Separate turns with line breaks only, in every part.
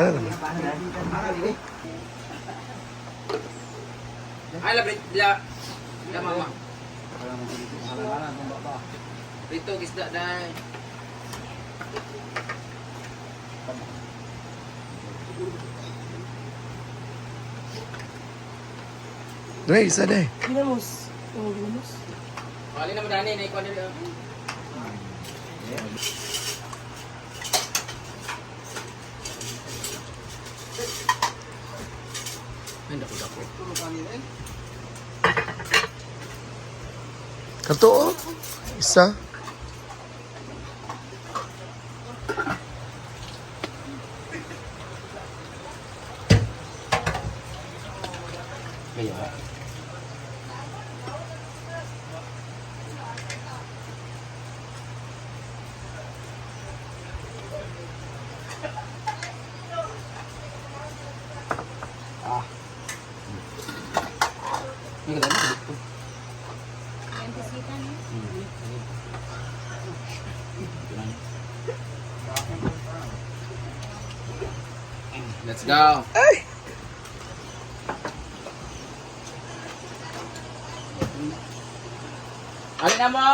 Ano naman?
Ay, labrit, la mama. Rito, gisda dahil.
Dre, isa na eh.
Ginamos. Oo, ginamos.
Kali na madani, naikuha nila. Ay, dako-dako.
Katoo. Isa.
Kaya ba? Ini kan ada itu. Let's go. Alin na mo!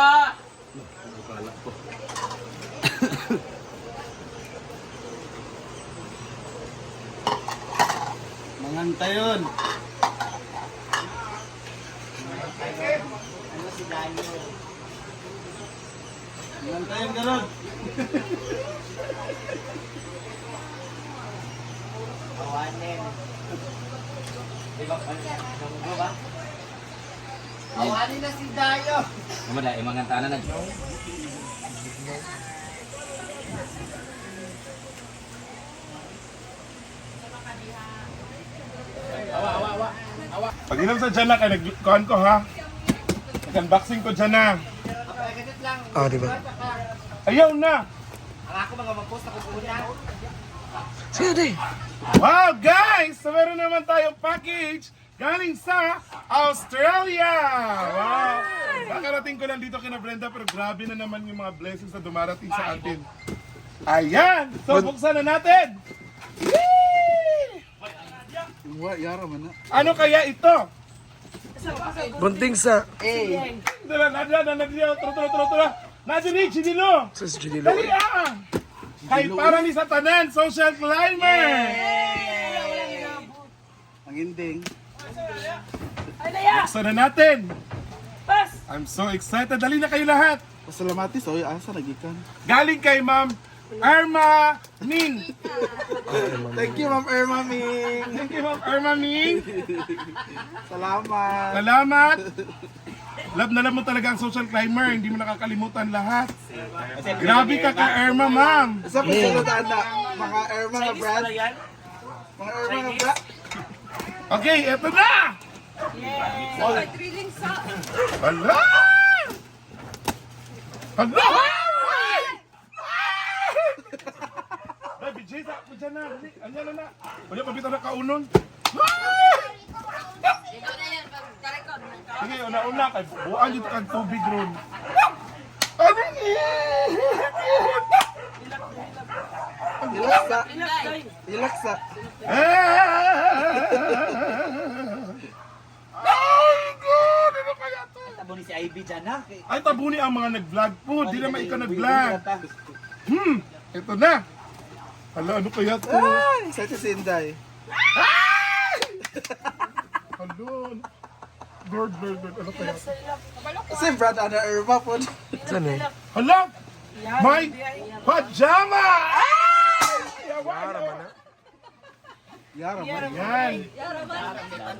Manganta yun. Manganta yun, ganun.
Awanin na si Dayo! Naman dahil, mga tanan na.
Pag inom sa dyan na, kaya nag-kuhan ko ha. Nag-unboxing ko dyan na.
Ah, di ba?
Ayaw na!
Ang ako mga mag-post na kukuha.
Sige, Dre.
Wow, guys! So meron naman tayong package galing sa Australia! Wow! Nakarating ko lang dito kina Brenda pero grabe na naman yung mga blessings na dumarating sa atin. Ayan! So buksan na natin! Yee! Ano kaya ito?
Bunting sa...
Dala, nadya, turo. Nadya, Chidilo!
Sa Junilo.
Dali ah! Kay para ni sa tanan, social climber!
Ang ending.
Buksan na natin!
Pas!
I'm so excited! Dali na kayo lahat!
Pasalamatis, oy, asa nagikan.
Galing kay Ma'am Irma Ming!
Thank you, Ma'am Irma Ming.
Thank you, Ma'am Irma Ming!
Salamat.
Salamat! Love na love mo talaga ang social climber, hindi mo nakakalimutan lahat. Grabe ka ka Irma, ma'am!
Isa pa sinutan na, mga Irma nga brand. Mga Irma nga brand.
Okay, eto na! Hala! Hala! Ay, BJ, sa ako dyan na. Dali, andyan na na. Wala pa bitaw na kaunon. Sige, una-una. Kay buuan dito kang tubig ron. Ano
Ilaksa. Ilaksa.
Ay, God! Ano kaya to?
Tabo ni si Ivy dyan ha.
Ay, tabuni ang mga nag-vlog po. Di naman ikaw nag-vlog. Ito na. Hala, ano kaya to?
Ay, excited si Inday.
Hala. Bird. Ano kaya to?
Kasi brand ana Irma po.
Saan eh?
Hala! May pajama!
Yara man na.
Yara man.
Yan.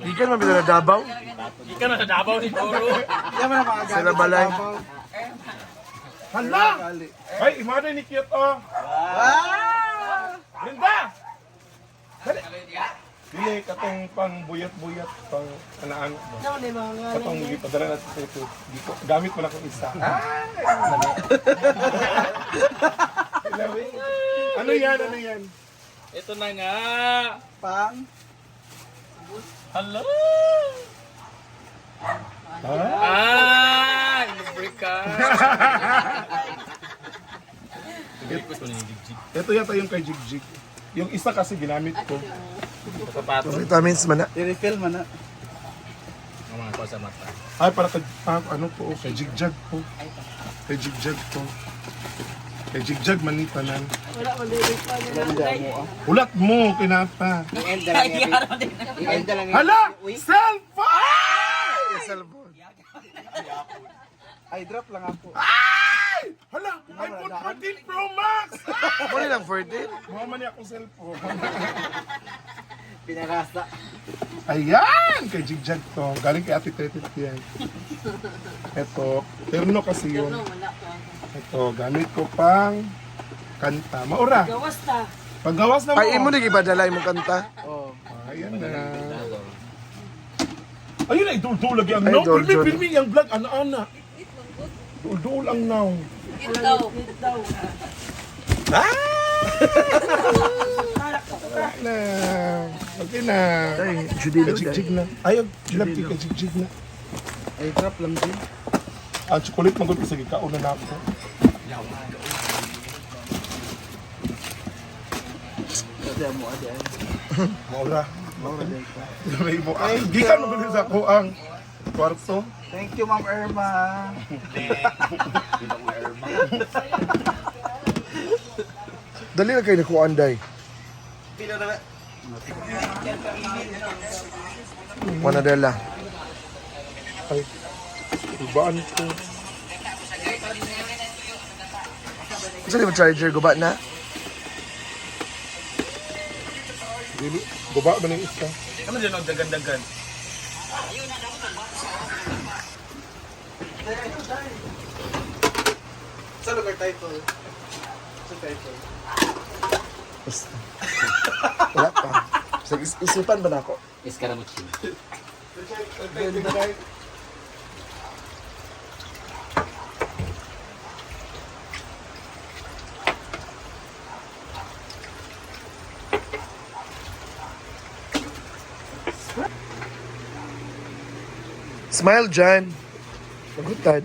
Di ka naman na Davao.
Ikaw na sa Davao ni Toro.
Yan man ang mga
Sila
gamit sa
balay.
Davao.
Hala!
Gali.
Ay, imagine ni cute oh.
Ah!
Linda! Dali. Dili, katong pang buyat-buyat, pang anaan mo.
Naman eh, mga
Katong ipadala natin sa ito. Dito, gamit mo lang kung isa. Ano yan?
Ito na nga.
Pang.
Hello!
Ah!
Lubricant!
Ito yata yung kay Jigjig. Yung isa kasi ginamit ko.
Sapatos.
Vitamins man na.
I-refill man na.
Ang mga ko sa mata.
Ay, para kay, ano po, kay jigjag po. Kay jigjag po. Kay jigjag manitanan.
Wala, malilit pa nila.
Ulat mo, kinata.
I-end na lang yan. I-end na lang yan.
Hala! Cellphone!
Cellphone.
Ay, drop lang ako.
Ay! Hala! iPhone 14 Pro Max!
Muli lang 14.
Mga man niya akong cellphone.
Pinarasa.
Ayan! Kay jigjag to. Galing kay Ate Tetit yan. Ito. Terno kasi yun. Ito. Gamit ko pang kanta. Maura.
Gawas ta.
Paggawas na mo.
Ay, imo na ibadalay mong kanta.
Oh.
Ayan na. Ayun na, idul-dul lagi ang
Ay,
now.
dul-dul.
Filmi yung vlog, ana-ana. Dul-dul ang now.
Hit daw.
Ah! na. Okay na.
Ay, Judilo.
Kajig-jig na. Ayaw, love kay kajig-jig na.
Ay, drop lang din.
Ah, chocolate magod kasi kauna na ako.
Kasi mo, adi ay.
Maura.
Maura din ka.
May mo. Ay, di ka magulis ako ang kwarto.
Thank you, Ma'am Irma.
Dali na kayo nakuha, Anday. Manadela.
Ay, ibaan ko.
Saan yung charger? Guba na?
Dili, baba ba ng isa?
Ano dyan ang dagan-dagan?
Sa lugar title. Sa title.
Basta. Wala pa. Sige, isipan ba na ako?
Escaramucci.
Smile, John. Magutad.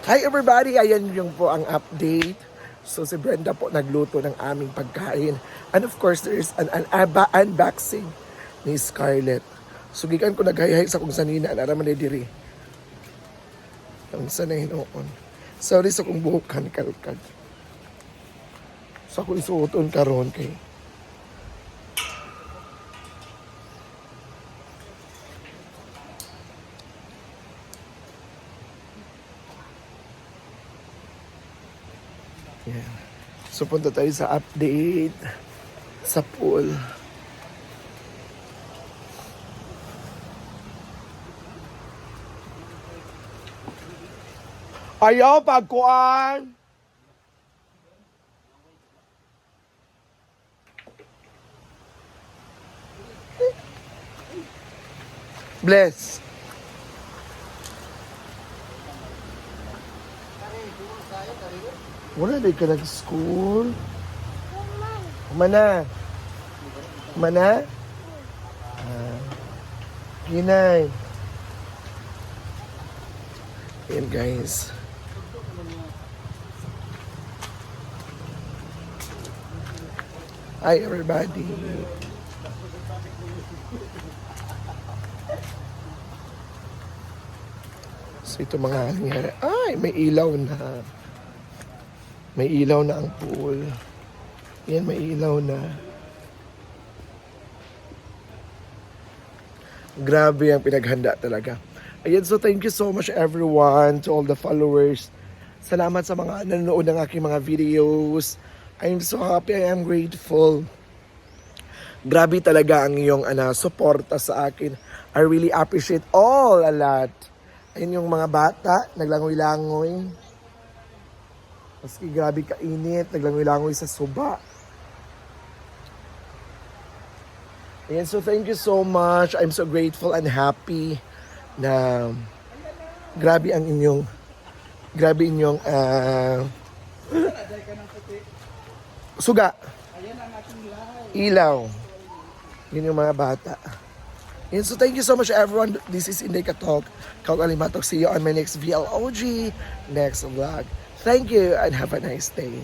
Hi everybody! Ayan yung po ang update. So si Brenda po nagluto ng aming pagkain. And of course, there is an unboxing ni Scarlett. So gikan ko naghahay sa kung sanina. Naraman na diri. Ang sanay noon. Sorry sa kung buhok kalkad. Sa kung suoton karon kay. Yeah. So punta tayo sa update sa pool. Ayaw pagkuan. Bless. Wala na ka nag-school. Mana? Mana? Hinay. Ayan guys. Hi everybody. So ito mga nangyari. Ay, may ilaw na. May ilaw na ang pool. Yan, may ilaw na. Grabe ang pinaghanda talaga. Ayan, so thank you so much everyone, to all the followers. Salamat sa mga nanonood ng aking mga videos. I'm so happy, I am grateful. Grabe talaga ang iyong suporta sa akin. I really appreciate all a lot. Ayun yung mga bata, naglangoy-langoy. Maski grabe kainit, naglangoy-langoy sa suba. Ayan, so thank you so much. I'm so grateful and happy na grabe inyong suga. Ilaw. Yun yung mga bata. And so thank you so much everyone. This is Inday Katok. Kau Kalimatok. See you on my next VLOG, next vlog. Thank you and have a nice day.